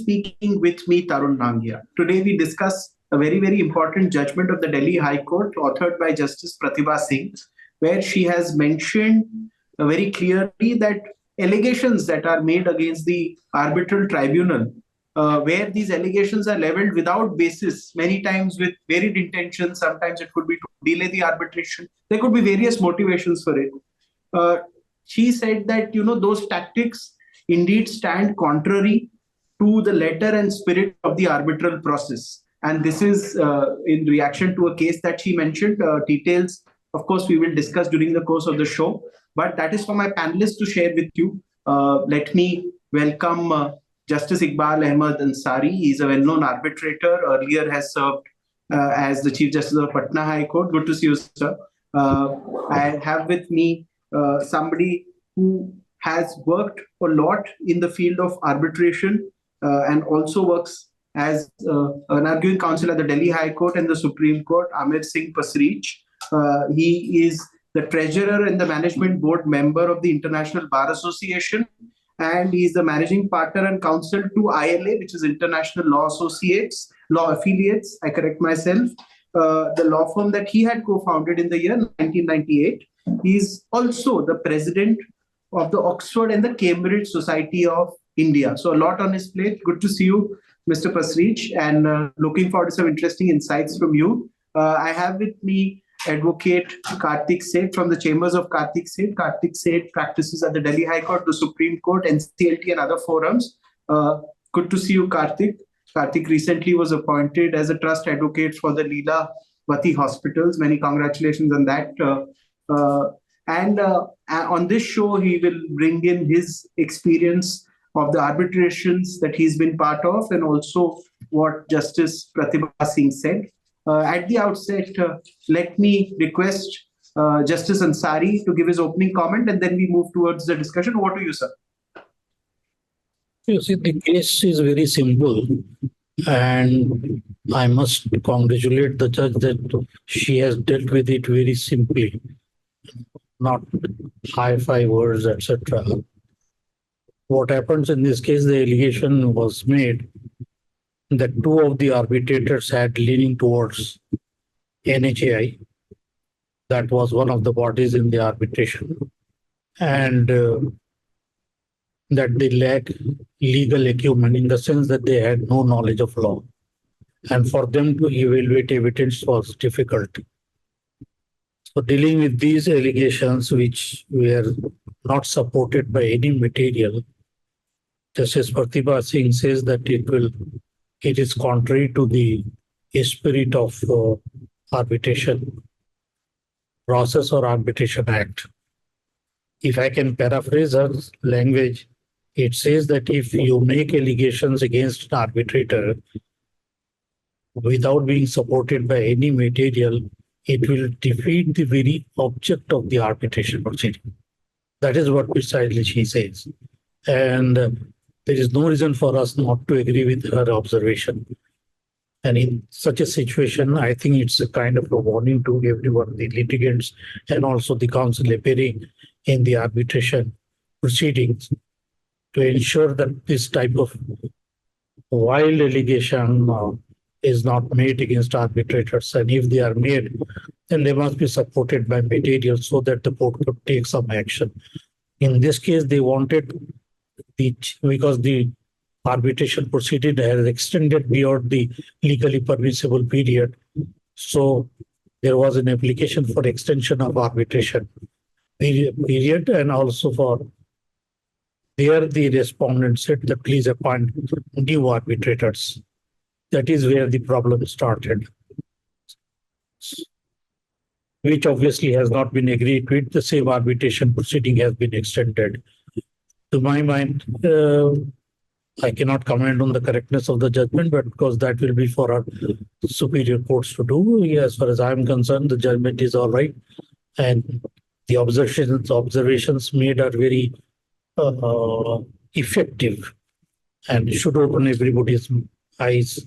speaking with me, Tarun Nangia. Today we discuss a very, very important judgment of the Delhi High Court authored by Justice Pratibha Singh, where she has mentioned very clearly that allegations that are made against the Arbitral Tribunal, where these allegations are leveled without basis, many times with varied intentions. Sometimes it could be to delay the arbitration. There could be various motivations for it. She said that, those tactics indeed stand contrary to the letter and spirit of the arbitral process. And this is in reaction to a case that she mentioned. Details, of course, we will discuss during the course of the show. But that is for my panelists to share with you. Let me welcome Justice Iqbal Ahmed Ansari. He is a well-known arbitrator. Earlier has served as the Chief Justice of Patna High Court. Good to see you, sir. I have with me somebody who has worked a lot in the field of arbitration and also works as an arguing counsel at the Delhi High Court and the Supreme Court, Amir Singh Pasreech. He is the treasurer and the management board member of the International Bar Association, and he is the managing partner and counsel to ILA, which is International Law Affiliates. I correct myself. The law firm that he had co-founded in the year 1998. He is also the president of the Oxford and the Cambridge Society of India. So a lot on his plate. Good to see you, Mr. Pasreech, and looking forward to some interesting insights from you. I have with me Advocate Kartik Seth from the Chambers of Kartik Seth. Kartik Seth practices at the Delhi High Court, the Supreme Court, NCLT, and other forums. Good to see you, Kartik. Kartik recently was appointed as a trust advocate for the Leelavati hospitals. Many congratulations on that. And on this show, he will bring in his experience of the arbitrations that he's been part of, and also what Justice Pratibha Singh said. At the outset, let me request Justice Ansari to give his opening comment, and then we move towards the discussion. Over to you, sir. You see, the case is very simple, and I must congratulate the judge that she has dealt with it very simply, not high-five words, etc. What happens in this case, the allegation was made that two of the arbitrators had leaning towards NHAI. That was one of the bodies in the arbitration. And that they lack legal acumen in the sense that they had no knowledge of law. And for them to evaluate evidence was difficult. So dealing with these allegations, which were not supported by any material, Justice Pratibha Singh says that it is contrary to the spirit of arbitration process or Arbitration Act. If I can paraphrase her language, it says that if you make allegations against an arbitrator without being supported by any material, it will defeat the very object of the arbitration proceeding. That is what precisely she says. And there is no reason for us not to agree with her observation. And in such a situation, I think it's a kind of a warning to everyone, the litigants and also the counsel appearing in the arbitration proceedings, to ensure that this type of wild allegation is not made against arbitrators. And if they are made, then they must be supported by material so that the court could take some action. In this case, they wanted because the arbitration proceeding has extended beyond the legally permissible period. So there was an application for extension of arbitration period, and also for there the respondent said that please appoint new arbitrators. That is where the problem started, which obviously has not been agreed with. The same arbitration proceeding has been extended. To my mind, I cannot comment on the correctness of the judgment, but because that will be for our superior courts to do. As far as I'm concerned, the judgment is all right. And the observations made are very effective and should open everybody's eyes.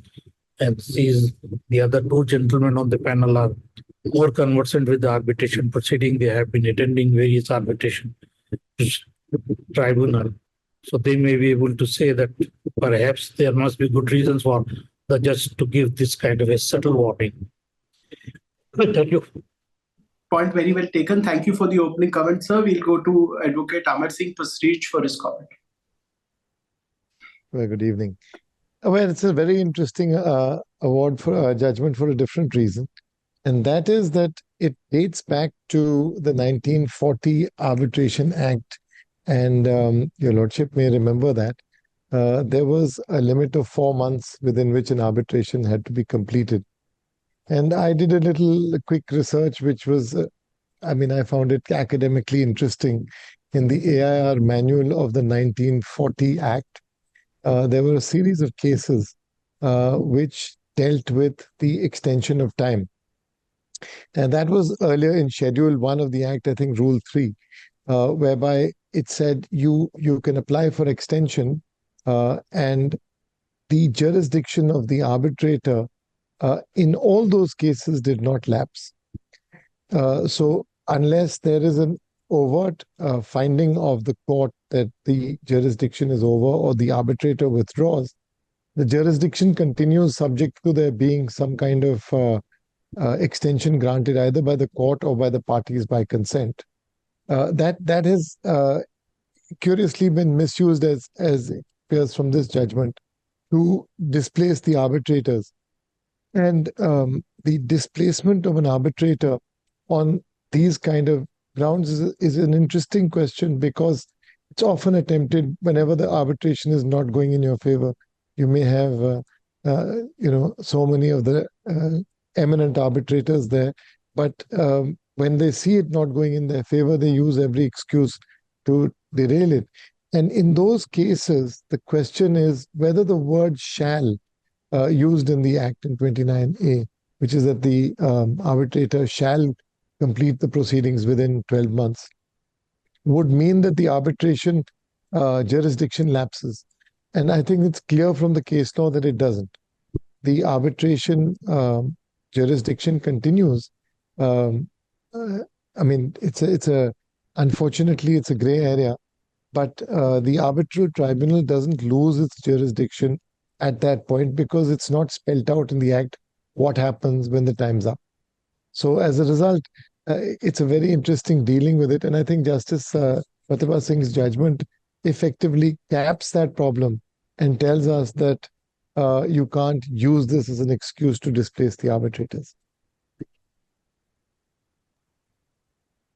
And sees the other two gentlemen on the panel are more conversant with the arbitration proceeding. They have been attending various arbitration tribunal. So they may be able to say that perhaps there must be good reasons for the judge to give this kind of a subtle warning. I tell you. Point very well taken. Thank you for the opening comment, sir. We'll go to Advocate Amar Singh Prestige for his comment. Well, good evening. Well, it's a very interesting award for judgment for a different reason, and that is that it dates back to the 1940 Arbitration Act, and your lordship may remember that there was a limit of 4 months within which an arbitration had to be completed. And I did a little quick research, which was, I found it academically interesting. In the AIR manual of the 1940 Act, there were a series of cases which dealt with the extension of time. And that was earlier in Schedule 1 of the Act, I think Rule 3, whereby it said you can apply for extension and the jurisdiction of the arbitrator in all those cases did not lapse. So unless there is an overt finding of the court that the jurisdiction is over or the arbitrator withdraws, the jurisdiction continues subject to there being some kind of extension granted either by the court or by the parties by consent. That has curiously been misused as it appears from this judgment to displace the arbitrators. And the displacement of an arbitrator on these kind of grounds is an interesting question, because it's often attempted whenever the arbitration is not going in your favor. You may have, so many of the eminent arbitrators there, but when they see it not going in their favor, they use every excuse to derail it. And in those cases, the question is whether the word shall used in the Act in 29A, which is that the arbitrator shall complete the proceedings within 12 months, would mean that the arbitration jurisdiction lapses. And I think it's clear from the case law that it doesn't. The arbitration jurisdiction continues. Unfortunately, it's a gray area, but the Arbitral Tribunal doesn't lose its jurisdiction at that point because it's not spelled out in the Act what happens when the time's up. So as a result, it's a very interesting dealing with it. And I think Justice Pratibha Singh's judgment effectively caps that problem and tells us that you can't use this as an excuse to displace the arbitrators.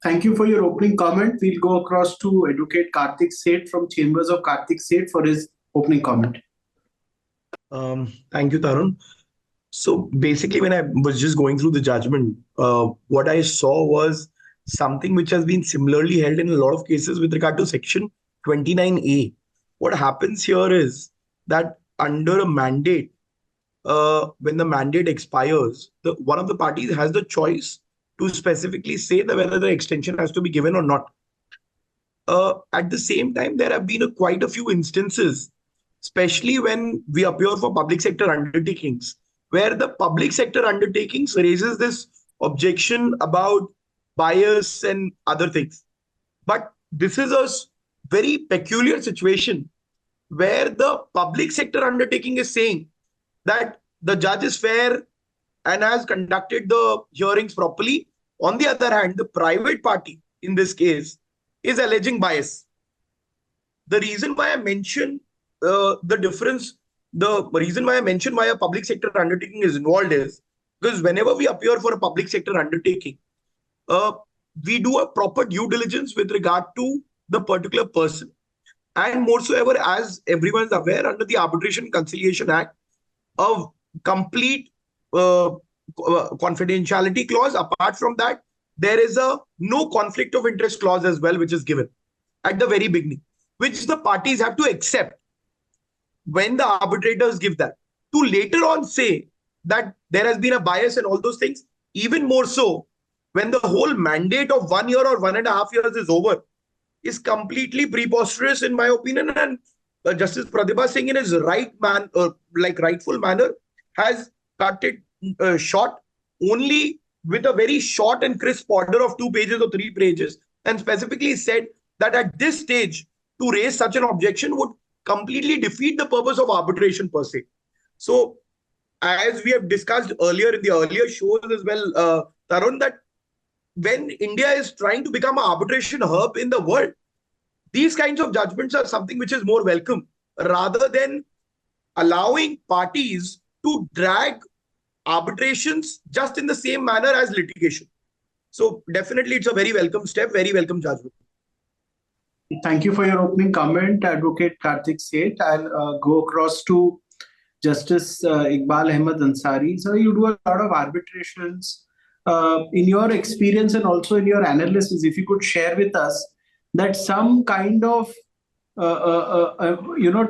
Thank you for your opening comment. We'll go across to Advocate Karthik Seth from Chambers of Karthik Seth for his opening comment. Thank you, Tarun. So basically, when I was just going through the judgment, what I saw was something which has been similarly held in a lot of cases with regard to Section 29A. What happens here is that under a mandate, when the mandate expires, one of the parties has the choice to specifically say that whether the extension has to be given or not. At the same time, there have been quite a few instances, especially when we appear for public sector undertakings, where the public sector undertakings raises this objection about bias and other things. But this is a very peculiar situation where the public sector undertaking is saying that the judge is fair and has conducted the hearings properly. On the other hand, the private party in this case is alleging bias. The reason why I mentioned the difference, the reason why I mentioned why a public sector undertaking is involved is because whenever we appear for a public sector undertaking, we do a proper due diligence with regard to the particular person. And more so ever, as everyone is aware, under the Arbitration and Conciliation Act, a complete confidentiality clause. Apart from that, there is a no conflict of interest clause as well, which is given at the very beginning, which the parties have to accept when the arbitrators give that. To later on say that there has been a bias and all those things, even more so when the whole mandate of 1 year or 1.5 years is over, is completely preposterous in my opinion. And Justice Pratibha Singh in his rightful manner has cut it short only with a very short and crisp order of 2 pages or 3 pages, and specifically said that at this stage, to raise such an objection would completely defeat the purpose of arbitration per se. So, as we have discussed earlier in the earlier shows as well, Tarun, that when India is trying to become an arbitration hub in the world, these kinds of judgments are something which is more welcome rather than allowing parties to drag arbitrations just in the same manner as litigation. So definitely it's a very welcome step, very welcome judgment. Thank you for your opening comment, Advocate Karthik Seth. I'll go across to Justice Iqbal Ahmed Ansari. So you do a lot of arbitrations. In your experience and also in your analysis, if you could share with us that some kind of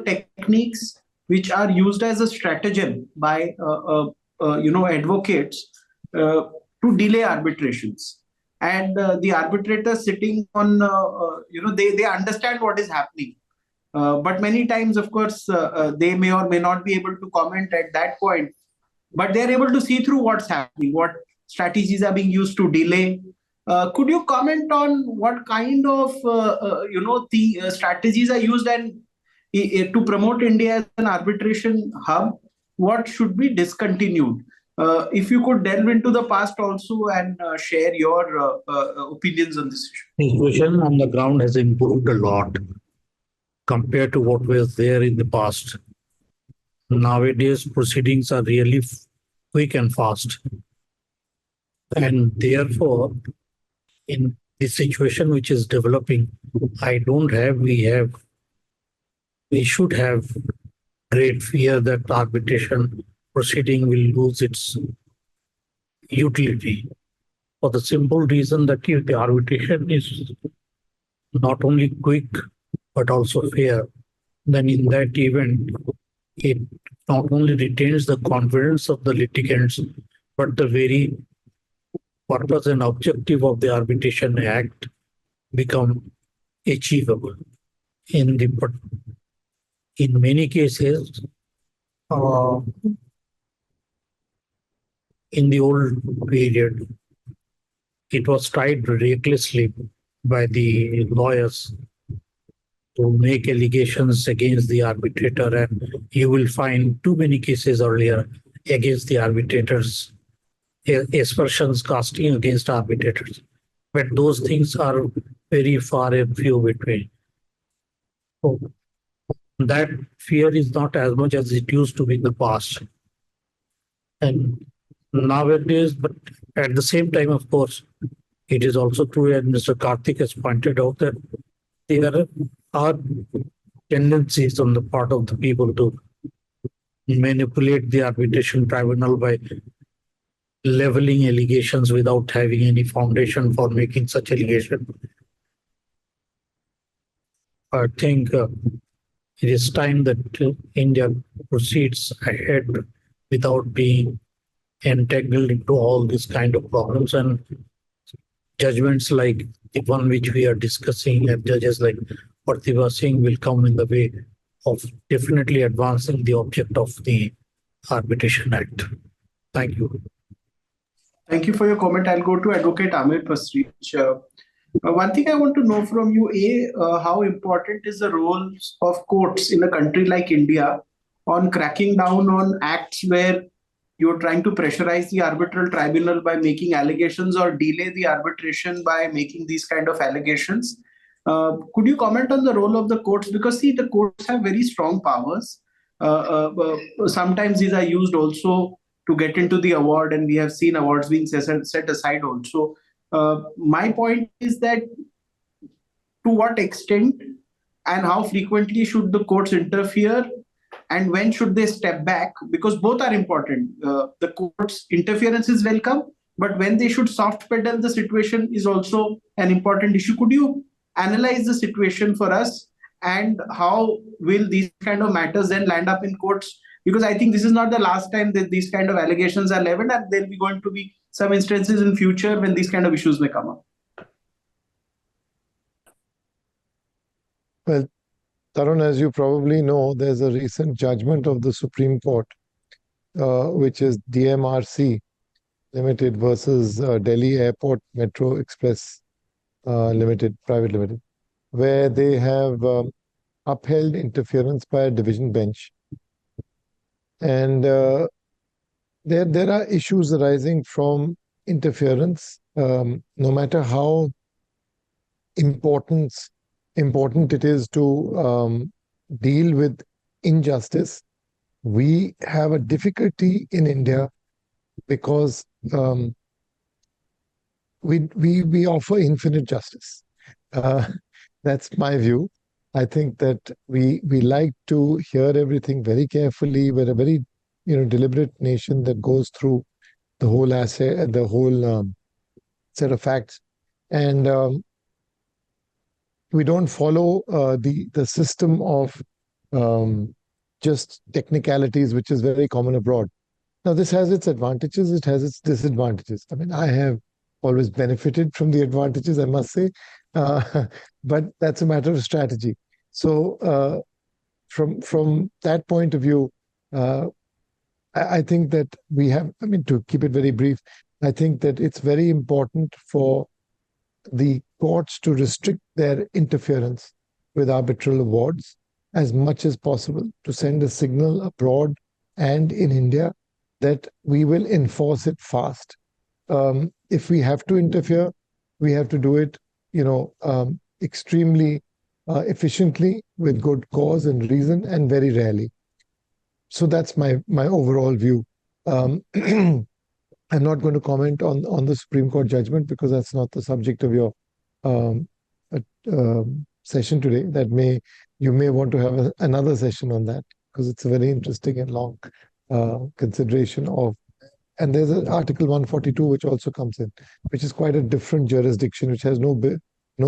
techniques which are used as a stratagem by advocates to delay arbitrations, and the arbitrator sitting on they understand what is happening, but many times, of course, they may or may not be able to comment at that point, but they're able to see through what's happening, what strategies are being used to delay. Could you comment on what kind of strategies are used and to promote India as an arbitration hub? What should be discontinued? If you could delve into the past also and share your opinions on this issue. The situation on the ground has improved a lot compared to what was there in the past. Nowadays, proceedings are really quick and fast. And therefore, in the situation which is developing, we should have great fear that arbitration proceeding will lose its utility, for the simple reason that if the arbitration is not only quick but also fair, then in that event, it not only retains the confidence of the litigants, but the very purpose and objective of the Arbitration Act become achievable. In many cases, in the old period, it was tried recklessly by the lawyers to make allegations against the arbitrator, and you will find too many cases earlier against the arbitrators, aspersions casting against arbitrators. But those things are very far and few between. So that fear is not as much as it used to be in the past. And nowadays, but at the same time, of course, it is also true, and Mr. Karthik has pointed out, that there are tendencies on the part of the people to manipulate the arbitration tribunal by leveling allegations without having any foundation for making such allegation. I think it is time that India proceeds ahead without being entangled into all these kind of problems, and judgments like the one which we are discussing, and judges like Pratibha Singh will come in the way of definitely advancing the object of the Arbitration Act. Thank you. Thank you for your comment. I'll go to Advocate Amir Pasrich. One thing I want to know from you, how important is the role of courts in a country like India on cracking down on acts where you're trying to pressurize the arbitral tribunal by making allegations or delay the arbitration by making these kind of allegations? Could you comment on the role of the courts? Because see, the courts have very strong powers. Sometimes these are used also to get into the award, and we have seen awards being set aside also. My point is that to what extent and how frequently should the courts interfere, and when should they step back? Because both are important. The court's interference is welcome, but when they should soft pedal the situation is also an important issue. Could you analyze the situation for us, and how will these kind of matters then land up in courts? Because I think this is not the last time that these kind of allegations are leveled, and there'll be going to be some instances in future when these kind of issues may come up. Well, Tarun, as you probably know, there's a recent judgment of the Supreme Court, which is DMRC Limited versus Delhi Airport Metro Express Limited, Private Limited, where they have upheld interference by a division bench. And there are issues arising from interference, no matter how important it is to deal with injustice. We have a difficulty in India because we offer infinite justice. That's my view. I think that we like to hear everything very carefully. We're a very deliberate nation that goes through the whole set of facts, and we don't follow the system of just technicalities, which is very common abroad. Now, this has its advantages, it has its disadvantages. I mean, I have always benefited from the advantages, I must say, but that's a matter of strategy. So, from that point of view, I think that we have, I mean, to keep it very brief, I think that it's very important for the courts to restrict their interference with arbitral awards as much as possible, to send a signal abroad and in India that we will enforce it fast. If we have to interfere, we have to do it, extremely efficiently with good cause and reason, and very rarely. So that's my overall view. I'm not going to comment on the Supreme Court judgment because that's not the subject of your session today. You may want to have another session on that because it's a very interesting and long consideration of. And there's an Article 142 which also comes in, which is quite a different jurisdiction, which has no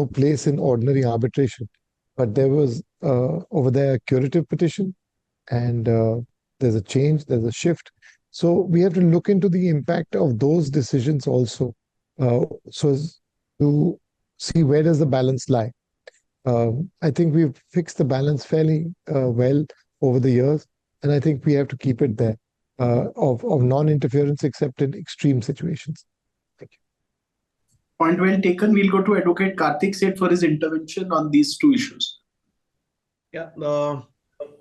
place in ordinary arbitration. But there was over there a curative petition, and there's a change, there's a shift. So we have to look into the impact of those decisions also, so as to see where does the balance lie. I think we've fixed the balance fairly well over the years, and I think we have to keep it there, of non-interference except in extreme situations. Thank you. Point well taken. We'll go to Advocate Karthik Seth for his intervention on these two issues. Yeah.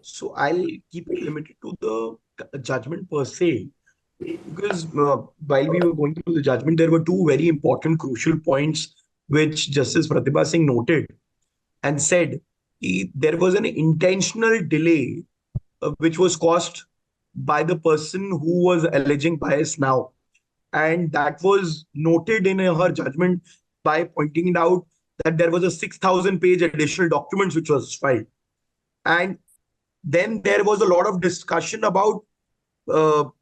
So I'll keep it limited to the judgment per se, because while we were going through the judgment, there were two very important, crucial points which Justice Pratibha Singh noted and said there was an intentional delay which was caused by the person who was alleging bias now. And that was noted in her judgment by pointing out that there was a 6,000-page additional documents which was filed. And then there was a lot of discussion about for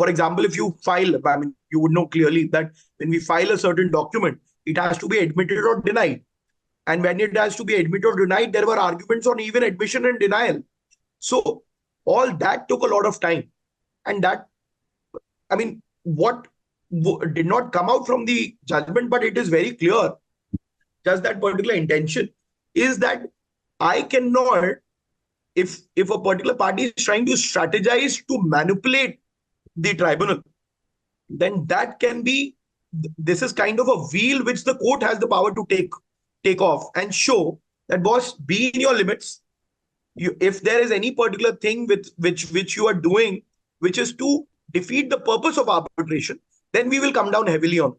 example, if you file, I mean, you would know clearly that when we file a certain document, it has to be admitted or denied. And when it has to be admitted or denied, there were arguments on even admission and denial. So all that took a lot of time. And that, I mean, what did not come out from the judgment, but it is very clear, just that particular intention, is that I cannot, if a particular party is trying to strategize to manipulate the tribunal, then that can be, this is kind of a wheel which the court has the power to take off and show that, boss, be in your limits. If there is any particular thing which you are doing, which is to defeat the purpose of arbitration, then we will come down heavily on.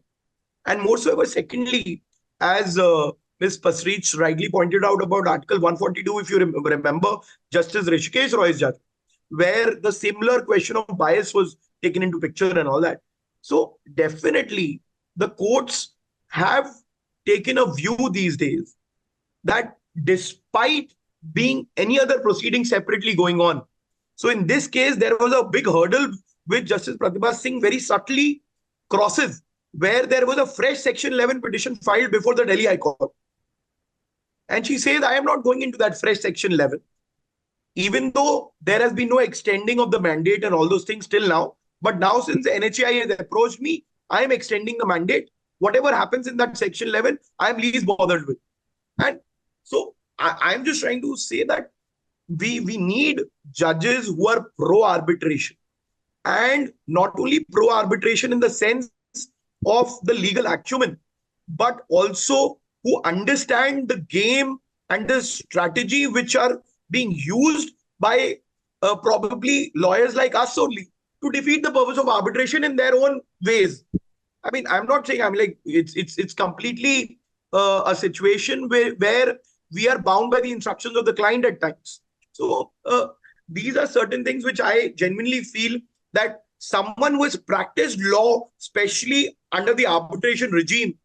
And more so, secondly, as Ms. Pasreech rightly pointed out about Article 142, if you remember, Justice Rishikesh Roy's judgment, where the similar question of bias was taken into picture and all that. So definitely, the courts have taken a view these days that despite being any other proceeding separately going on, so in this case, there was a big hurdle which Justice Pratibha Singh very subtly crosses, where there was a fresh Section 11 petition filed before the Delhi High Court. And she says, I am not going into that fresh Section 11. Even though there has been no extending of the mandate and all those things till now, but now since the NHAI has approached me, I am extending the mandate. Whatever happens in that Section 11, I am least bothered with. And so I'm just trying to say that we need judges who are pro-arbitration. And not only pro-arbitration in the sense of the legal acumen, but also who understand the game and the strategy which are being used by probably lawyers like us only to defeat the purpose of arbitration in their own ways. I mean, I'm not saying, I'm like, it's completely a situation where we are bound by the instructions of the client at times. So these are certain things which I genuinely feel that someone who has practiced law, especially under the arbitration regime,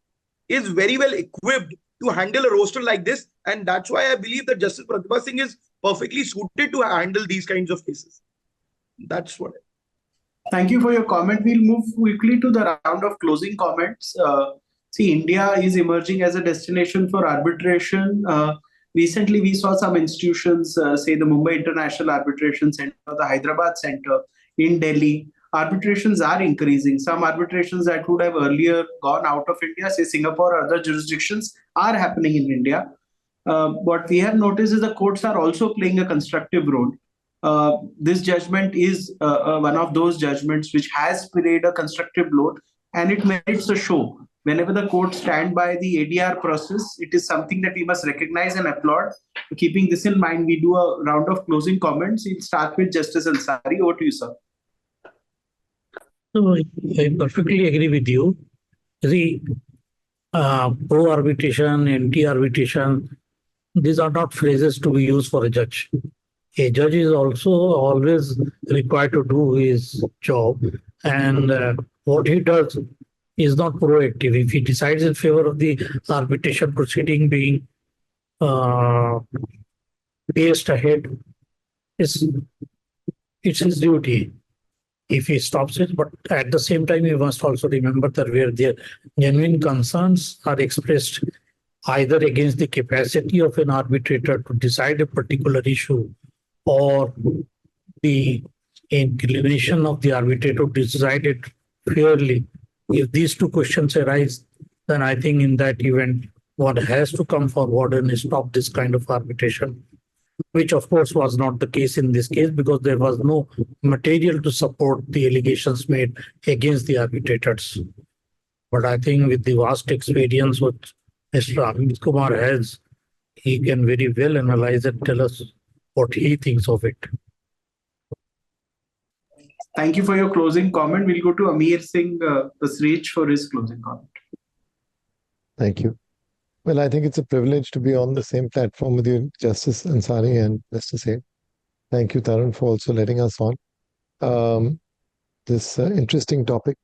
is very well equipped to handle a roster like this. And that's why I believe that Justice Pratibha Singh is perfectly suited to handle these kinds of cases. That's what. Thank you for your comment. We'll move quickly to the round of closing comments. See, India is emerging as a destination for arbitration. Recently, we saw some institutions, say the Mumbai International Arbitration Center, the Hyderabad Center in Delhi. Arbitrations are increasing. Some arbitrations that would have earlier gone out of India, say Singapore or other jurisdictions, are happening in India. What we have noticed is the courts are also playing a constructive role. This judgment is one of those judgments which has played a constructive role, and it merits a show. Whenever the courts stand by the ADR process, it is something that we must recognize and applaud. Keeping this in mind, we do a round of closing comments. We'll start with Justice Ansari. Over to you, sir. So I perfectly agree with you. See, pro-arbitration, anti-arbitration, these are not phrases to be used for a judge. A judge is also always required to do his job, and what he does is not proactive. If he decides in favor of the arbitration proceeding being paced ahead, it's his duty if he stops it. But at the same time, we must also remember that where their genuine concerns are expressed either against the capacity of an arbitrator to decide a particular issue or the inclination of the arbitrator to decide it fairly. If these two questions arise, then I think in that event, one has to come forward and stop this kind of arbitration, which of course was not the case in this case because there was no material to support the allegations made against the arbitrators. But I think with the vast experience which Mr. Amit Kumar has, he can very well analyze and tell us what he thinks of it. Thank you for your closing comment. We'll go to Amir Singh Pasrich for his closing comment. Thank you. Well, I think it's a privilege to be on the same platform with you, Justice Ansari and Mr. Singh. Thank you, Tarun, for also letting us on this interesting topic.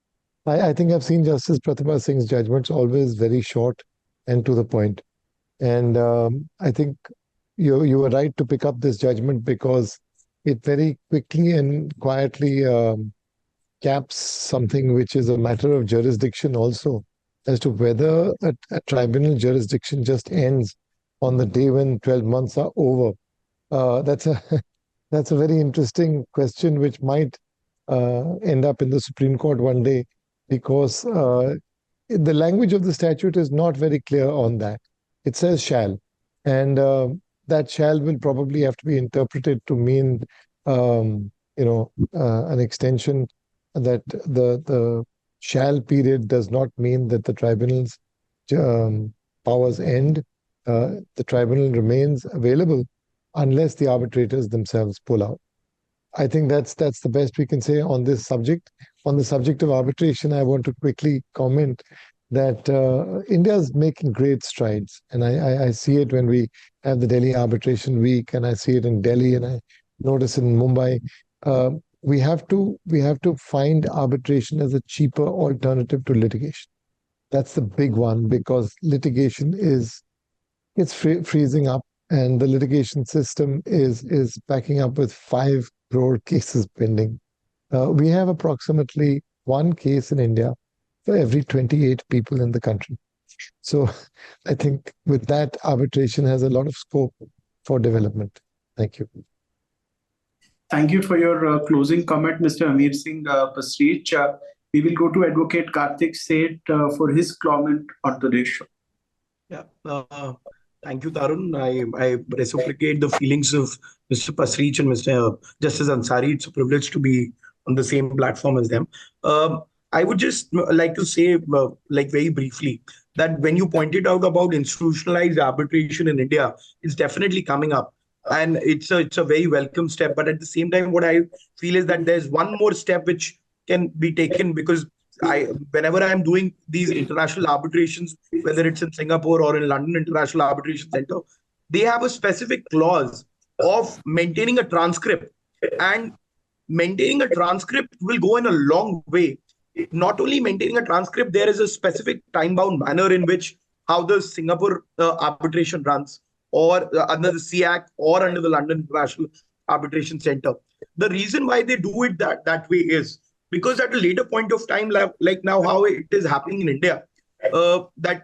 I think I've seen Justice Pratibha Singh's judgments always very short and to the point. And I think you were right to pick up this judgment because it very quickly and quietly caps something which is a matter of jurisdiction also, as to whether a tribunal jurisdiction just ends on the day when 12 months are over. That's a very interesting question which might end up in the Supreme Court one day, because the language of the statute is not very clear on that. It says shall, and that shall will probably have to be interpreted to mean an extension, that the shall period does not mean that the tribunal's powers end. The tribunal remains available unless the arbitrators themselves pull out. I think that's the best we can say on this subject. On the subject of arbitration, I want to quickly comment that India is making great strides, and I see it when we have the Delhi Arbitration Week, and I see it in Delhi, and I notice in Mumbai. We have to find arbitration as a cheaper alternative to litigation. That's the big one, because litigation it's freezing up, and the litigation system is backing up with 5 crore cases pending. We have approximately 1 case in India for every 28 people in the country. So I think with that, arbitration has a lot of scope for development. Thank you. Thank you for your closing comment, Mr. Amir Singh Pasrich. We will go to Advocate Karthik Seth for his comment on today's show. Yeah. Thank you, Tarun. I reciprocate the feelings of Mr. Pasrich and Mr. Justice Ansari. It's a privilege to be on the same platform as them. I would just like to say, like very briefly, that when you pointed out about institutionalized arbitration in India, it's definitely coming up, and it's a very welcome step. But at the same time, what I feel is that there's one more step which can be taken, because whenever I'm doing these international arbitrations, whether it's in Singapore or in London International Arbitration Center, they have a specific clause of maintaining a transcript, and maintaining a transcript will go in a long way. Not only maintaining a transcript, there is a specific time bound manner in which how the Singapore arbitration runs, or under the SEAC or under the London International Arbitration Center. The reason why they do it that way is because at a later point of time, like now how it is happening in India, that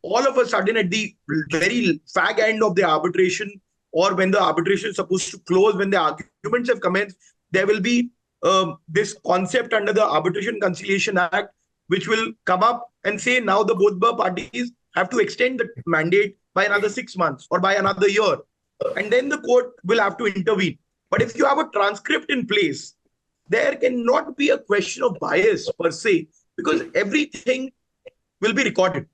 all of a sudden at the very fag end of the arbitration, or when the arbitration is supposed to close, when the arguments have commenced, there will be this concept under the Arbitration Conciliation Act, which will come up and say now the both the parties have to extend the mandate by another 6 months or by another year. And then the court will have to intervene. But if you have a transcript in place, there cannot be a question of bias per se, because everything will be recorded.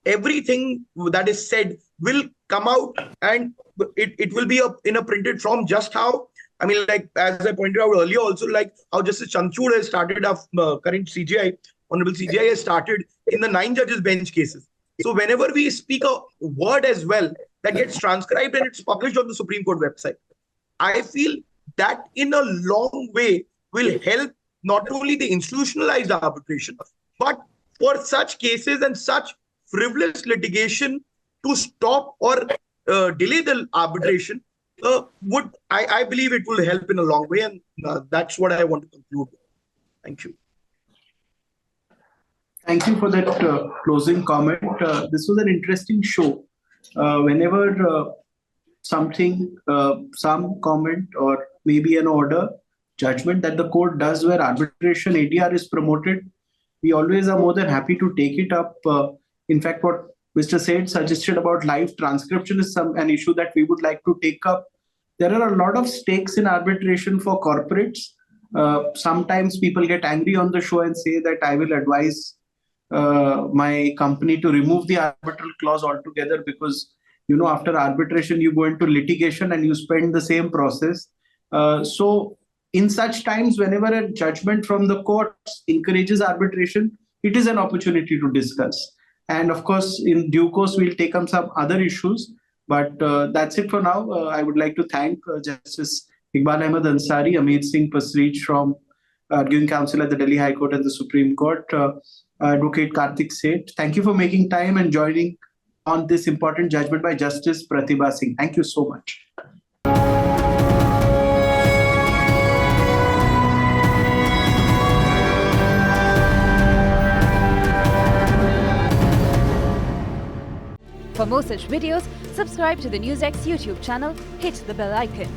Everything that is said will come out, and it will be in a printed form, just how, I mean, like, as I pointed out earlier also, like how Justice Chanchud has started our current CGI, Honorable CGI has started in the 9 judges bench cases. So whenever we speak a word as well, that gets transcribed and it's published on the Supreme Court website. I feel that in a long way will help not only the institutionalized arbitration, but for such cases and such frivolous litigation to stop or delay the arbitration. I believe it will help in a long way, and that's what I want to conclude with. Thank you. Thank you for that closing comment. This was an interesting show. Whenever something, some comment or maybe an order, judgment that the court does where arbitration ADR is promoted, we always are more than happy to take it up. In fact, what Mr. Said suggested about live transcription is an issue that we would like to take up. There are a lot of stakes in arbitration for corporates. Sometimes people get angry on the show and say that I will advise my company to remove the arbitral clause altogether, because after arbitration you go into litigation and you spend the same process. So in such times, whenever a judgment from the courts encourages arbitration, it is an opportunity to discuss. And of course, in due course, we'll take up some other issues. But that's it for now. I would like to thank Justice Iqbal Ahmed Ansari, Amit Singh Pasrich from arguing counsel at the Delhi High Court and the Supreme Court, Advocate Karthik Seth. Thank you for making time and joining on this important judgment by Justice Pratibha Singh. Thank you so much. For more such videos, subscribe to the NewsX YouTube channel, hit the bell icon.